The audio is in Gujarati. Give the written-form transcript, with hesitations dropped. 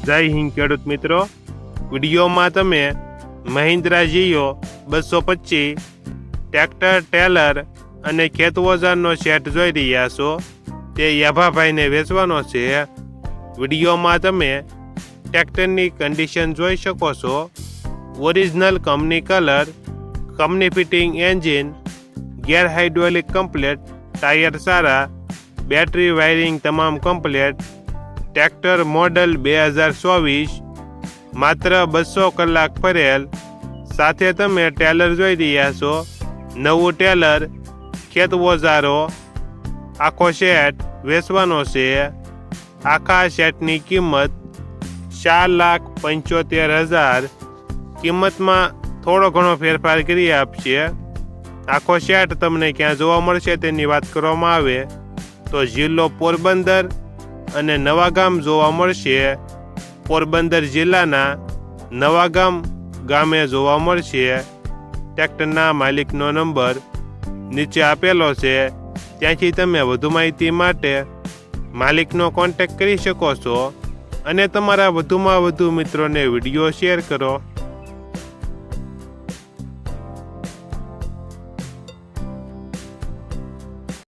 જય હિન્દ ખેડૂત મિત્રો, વિડીયોમાં તમે મહિન્દ્રા જીઓ 225 ટ્રેક્ટર, ટેલર અને ખેત ઓજારનો સેટ જોઈ રહ્યા છો. તે યાભાભાઈને વેચવાનો છે. વિડીયોમાં તમે ટ્રેક્ટરની કન્ડિશન જોઈ શકો છો. Original company colour, company fitting engine, gear hydraulic complete, tyre સારા, બેટરી વાયરિંગ તમામ કમ્પ્લેટ. ટ્રેક્ટર મોડલ 2024, માત્ર 200 કલાક ફરેલ. સાથે તમે ટેલર જોઈ રહ્યા છો. નવું ટેલર, ખેત ઓજારો, આખો સેટ વેચવાનો છે. આખા સેટની કિંમત 4,75,000. કિંમતમાં થોડો ઘણો ફેરફાર કરી આપશે. આખો સેટ તમને ક્યાં જોવા મળશે તેની વાત કરવામાં આવે તો જિલ્લો પોરબંદર અને નવાગામ જોવા મળશે. પોરબંદર જિલ્લાના નવાગામ ગામે જોવા મળશે. ટ્રેક્ટરના માલિકનો નંબર નીચે આપેલો છે, ત્યાંથી તમે વધુ માહિતી માટે માલિકનો કોન્ટેક્ટ કરી શકો છો અને તમારા વધુમાં વધુ મિત્રોને વિડીયો શેર કરો.